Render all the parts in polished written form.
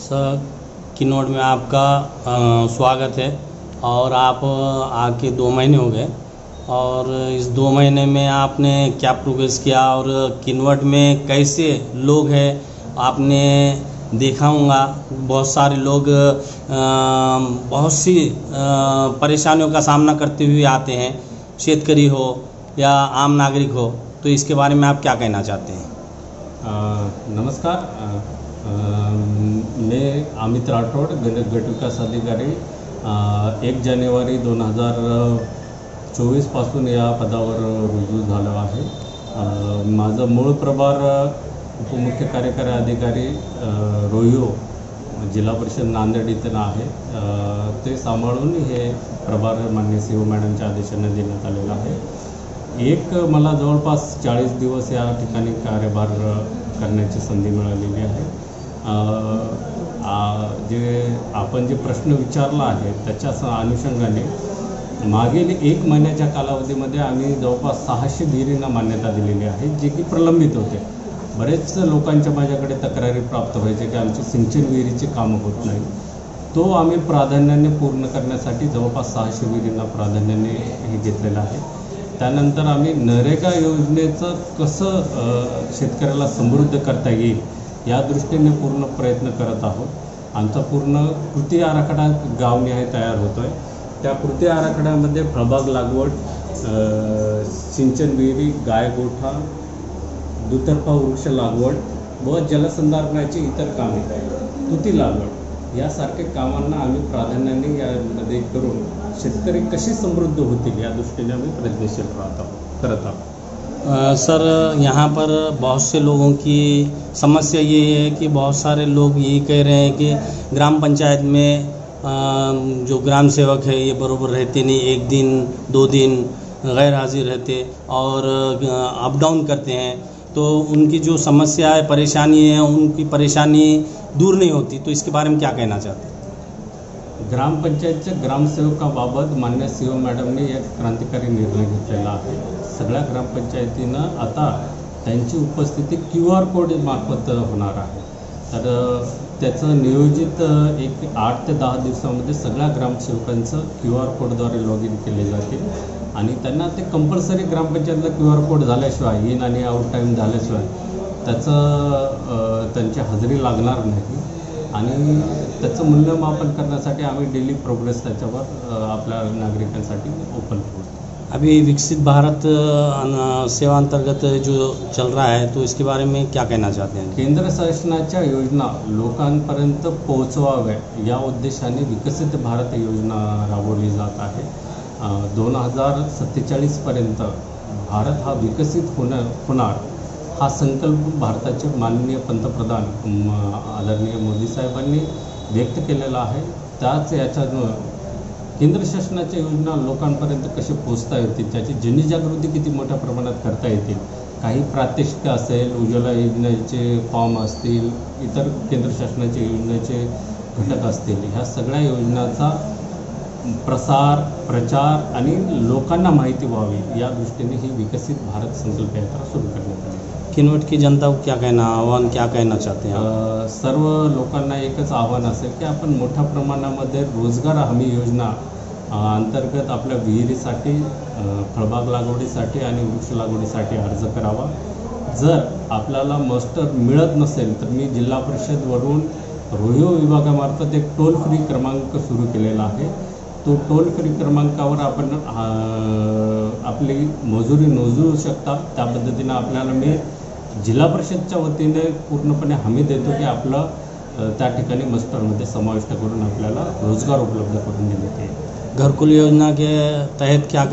Sir Kinnaur में आपका स्वागत है। और आप आके 2 महीने हो गए और इस 2 महीने में आपने क्या प्रोग्रेस किया और किन्नौर में कैसे लोग हैं आपने देखा होगा। बहुत सारे लोग बहुत सी परेशानियों का सामना करते हुए आते हैं, शेतकरी हो या आम नागरिक हो, तो इसके बारे में आप क्या कहना चाहते हैं? नमस्कार, मैं अमित राठोड, गट विकास अधिकारी 1 जानेवारी 2024 पासून या पदावर रुजू झालो आहे। माझं मूळ प्रभार उपमुख्य कार्यकारी अधिकारी रोहिओ जिल्हा परिषद नांदेड इथं आहे। ते सांभाळून हे प्रभार माननीय सीओ मॅडमच्या आदेशाने देण्यात आलेला आहे। मला जवळपास 40 दिवस या ठिकाणी कार्यभार करण्याची संधी मिळालेली आहे। आपण जे प्रश्न विचारला आहे त्याच्या अनुषंगाने मागील 1 महिन्याच्या कालावधीमध्ये आम्ही जवळपास 600 विहिरींना मान्यता दिलेली आहे, जे की प्रलंबित होते। बरेच लोकांच्या माझ्याकडे तक्रारी प्राप्त व्हायचे की आमची सिंचन विहिरीची कामं होत नाही। तो आम्ही प्राधान्याने पूर्ण करण्यासाठी जवळपास 600 विहिरींना प्राधान्याने हे घेतलेलं आहे। त्यानंतर आम्ही नरेगा योजनेचं कसं शेतकऱ्याला समृद्ध करता येईल या दृष्टीने पूर्ण प्रयत्न करत आहोत। आमचा पूर्ण कृती आराखडा गावनिहाय तयार होतो आहे। त्या कृती आराखड्यामध्ये फळबाग लागवड, सिंचन विहिरी, गायगोठा, दुतर्फा वृक्ष लागवड व जलसंधारणाची इतर कामे, तुती लागवड यासारखे कामांना आम्ही प्राधान्याने यामध्ये करून शेतकरी कसे समृद्ध होतील या दृष्टीने आम्ही प्रयत्नशील करत आहोत। सर, यहाँ पर बहुत से लोगों की समस्या ये है कि बहुत सारे लोग ये कह रहे हैं कि ग्राम पंचायत में जो ग्राम सेवक है ये बरोबर रहते नहीं, 1 दिन 2 दिन गैर हाजिर रहते और अप डाउन करते हैं। तो उनकी जो समस्या है, परेशानी है, उनकी परेशानी दूर नहीं होती। तो इसके बारे में क्या कहना चाहते हैं? ग्रामपंचायतच्या ग्रामसेवकाबाबत मान्य सीओ मॅडमने एक क्रांतिकारी निर्णय घेतलेला आहे। सगळ्या ग्रामपंचायतीनं आता त्यांची उपस्थिती QR कोड मार्फत होणार आहे। तर त्याचं नियोजित 8 ते 10 दिवसामध्ये सगळ्या ग्रामसेवकांचं QR कोडद्वारे लॉग इन केले जातील आणि त्यांना ते कंपल्सरी ग्रामपंचायतला QR कोड झाल्याशिवाय, इन आणि आउट टाईम झाल्याशिवाय त्यांची हजेरी लागणार नाही। आणि त्याचं मूल्यमापन करण्यासाठी आम्ही डेली प्रोग्रेस त्याच्यावर आपल्या नागरिकांसाठी ओपन ठेवतो। अभी विकसित भारत सेवा अंतर्गत जो चल रहा है, तो इसके बारे में क्या कहना चाहते हैं? केंद्र शासनाच्या योजना लोकांपर्यंत पोहोचवाव्या या उद्देशाने विकसित भारत योजना राबवली जात आहे। 2047 पर्यंत भारत हा विकसित होणार हा संकल्प भारताचे माननीय पंतप्रधान आदरणीय मोदी साहेबांनी व्यक्त केलेला आहे। त्याच याच्यानं केंद्र शासनाच्या योजना लोकांपर्यंत कसे पोहोचता येतील, त्याची जनजागृती किती मोठ्या प्रमाणात करता येतील, काही प्रात्यक्षिक असेल, उज्ज्वला योजनेचे फॉर्म असतील, इतर केंद्र शासनाच्या योजनेचे घटक असतील, ह्या सगळ्या योजनांचा प्रचार आणि लोकांना माहिती व्हावी या दृष्टीने ही विकसित भारत संकल्प यात्रा सुरू करण्यात आली। किन्नौर की जनता को क्या कहना चाहते हैं? सर्व लोकांना एकच आव्हान असेल की आपण मोठ्या प्रमाणामध्ये रोजगार हमी योजना अंतर्गत आपल्या विहिरीसाठी, फळबाग लागवडीसाठी आणि वृक्ष लागवडीसाठी अर्ज करावा। जर आपल्याला मास्टर मिळत नसेल तर मी जिल्हा परिषदवरून रोहिओ विभागामार्फत एक टोल फ्री क्रमांक सुरू केलेला आहे। तो टोल फ्री क्रमांकावर आपण आपली मजुरी नोंदवू शकता। त्या पद्धतीने आपल्याला मी जिल्हा परिषदच्या वतीने पूर्णपणे हमी देतो की आपलं त्या ठिकाणी मास्टरमध्ये समाविष्ट करून आपल्याला रोजगार उपलब्ध करून देण्यात येईल। घरकुल योजना के तहत क्या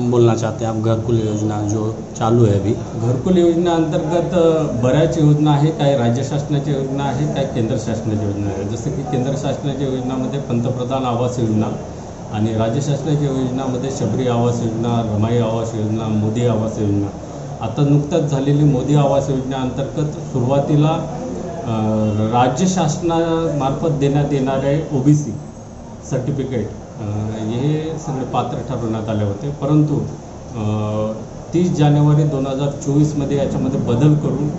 बोलना चाहते हैं आप? घरकुल योजना जो चालू है अभी, घरकुल योजना अंतर्गत बऱ्याच योजना आहे, काही राज्य शासनाच्या योजना आहे, काही केंद्र शासनाच्या योजना आहे। जसं की केंद्र शासनाच्या योजनामध्ये पंतप्रधान आवास योजना आणि राज्य शासनाच्या योजनामध्ये शबरी आवास योजना, रमाई आवास योजना, मोदी आवास योजना। आता नुकताच झालेली मोदी आवास योजना अंतर्गत सुरुवातीला राज्य शासनामार्फत देण्यात येणारे OBC सर्टिफिकेट हे सगळे पात्र ठरवण्यात आले होते। परंतु 30 जानेवारी 2024 मध्ये याच्यामध्ये बदल करून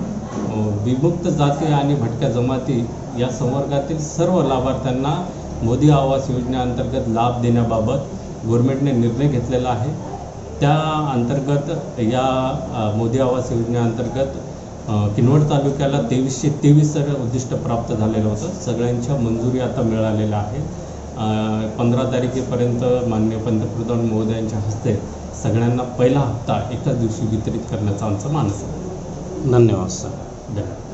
विमुक्त जाती आणि भटक्या जमाती या संवर्गातील सर्व लाभार्थ्यांना मोदी आवास योजनेअंतर्गत लाभ देण्याबाबत गव्हर्नमेंटने निर्णय घेतलेला आहे। त्या अंतर्गत या मोदी आवास योजनेअंतर्गत किनवट तालुक्याला 2323 उद्दिष्ट प्राप्त झालेलं होतं। सगळ्यांच्या मंजुरी आता मिळालेल्या आहे। 15 तारखेपर्यंत माननीय पंतप्रधान महोदयांच्या हस्ते सगळ्यांना पहिला हप्ता एकाच दिवशी वितरित करण्याचा आमचा मानस आहे। धन्यवाद सर। धन्यवाद।